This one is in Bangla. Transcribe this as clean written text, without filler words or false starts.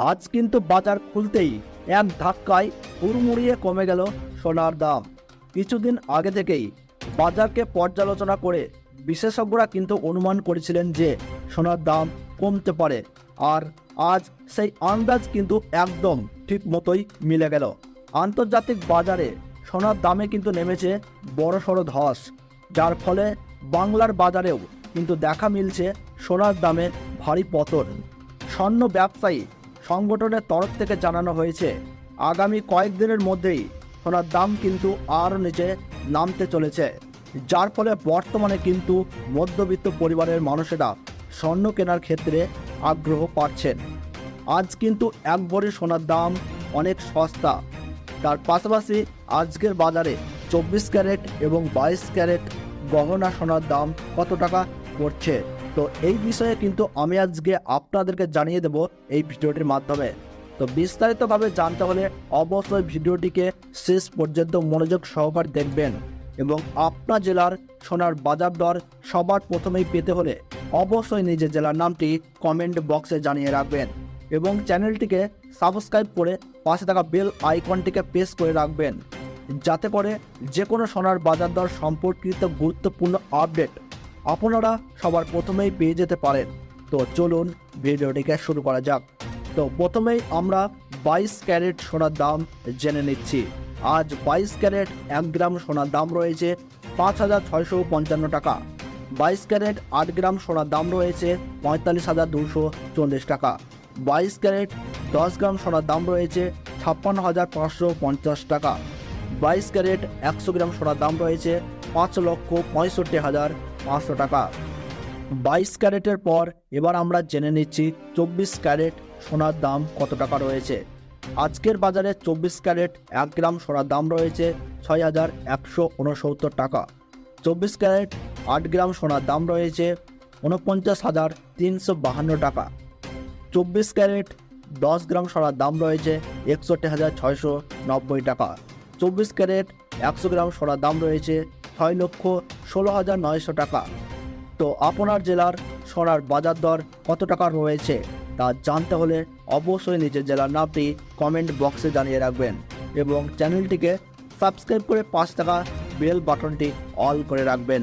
আজ কিন্তু বাজার খুলতেই এক ধাক্কায় হুড়মুড়িয়ে কমে গেল সোনার দাম। কিছুদিন আগে থেকেই বাজারকে পর্যালোচনা করে বিশেষজ্ঞরা কিন্তু অনুমান করেছিলেন যে সোনার দাম কমতে পারে, আর আজ সেই আন্দাজ কিন্তু একদম ঠিক মতোই মিলে গেল। আন্তর্জাতিক বাজারে সোনার দামে কিন্তু নেমেছে বড়সড় ধস, যার ফলে বাংলার বাজারেও কিন্তু দেখা মিলছে সোনার দামে ভারী পতন। স্বর্ণ ব্যবসায়ী সংগঠনের তরফ থেকে জানানো হয়েছে আগামী কয়েকদিনের মধ্যেই সোনার দাম কিন্তু আরও নিচে নামতে চলেছে, যার ফলে বর্তমানে কিন্তু মধ্যবিত্ত পরিবারের মানুষেরা স্বর্ণ কেনার ক্ষেত্রে আগ্রহ পাচ্ছেন। আজ কিন্তু এক ভরি সোনার দাম অনেক সস্তা। তার পাশাপাশি আজকের বাজারে 24 ক্যারেট এবং 22 ক্যারেট গহনা সোনার দাম কত টাকা পড়ছে, তো এই বিষয়ে কিন্তু আমি আজকে আপনাদেরকে জানিয়ে দেব এই ভিডিওটির মাধ্যমে। তো বিস্তারিতভাবে জানতে হলে অবশ্যই ভিডিওটিকে শেষ পর্যন্ত মনোযোগ সহকারে দেখবেন, এবং আপনার জেলার সোনার বাজার দর সবার প্রথমেই পেতে হলে অবশ্যই নিজের জেলার নামটি কমেন্ট বক্সে জানিয়ে রাখবেন, এবং চ্যানেলটিকে সাবস্ক্রাইব করে পাশে থাকা বেল আইকনটিকে প্রেস করে রাখবেন, যাতে করে যে কোনো সোনার বাজার দর সম্পর্কিত গুরুত্বপূর্ণ আপডেট আপনারা সবার প্রথমেই পেয়ে যেতে পারেন। তো চলুন ভিডিওটিকে শুরু করা যাক। তো প্রথমেই আমরা 22 ক্যারেট সোনার দাম জেনে নিচ্ছি। আজ 22 ক্যারেট 1 গ্রাম সোনার দাম রয়েছে 5,655 টাকা। 22 ক্যারেট 8 গ্রাম সোনার দাম রয়েছে 45,240 টাকা। 22 ক্যারেট 10 গ্রাম সোনার দাম রয়েছে 56,550 টাকা। 22 ক্যারেট 100 গ্রাম সোনার দাম রয়েছে 5,65,500 টাকা। 22 ক্যারেটের পর এবার আমরা জেনে নিচ্ছি 24 ক্যারেট সোনার দাম কত টাকা রয়েছে। আজকের বাজারে 24 ক্যারেট 1 গ্রাম সোনার দাম রয়েছে 6,169 টাকা। 24 ক্যারেট 8 গ্রাম সোনার দাম রয়েছে 49,352 টাকা। 24 ক্যারেট 10 গ্রাম সোনার দাম রয়েছে 61,690 টাকা। 24 ক্যারেট 100 গ্রাম সোনার দাম রয়েছে 6,16,900 টাকা। তো আপনার জেলার সোনার বাজার দর কত টাকা রয়েছে তা জানতে হলে অবশ্যই নিজের জেলার নামটি কমেন্ট বক্সে জানিয়ে রাখবেন, এবং চ্যানেলটিকে সাবস্ক্রাইব করে পাশে থাকা বেল বাটনটি অল করে রাখবেন।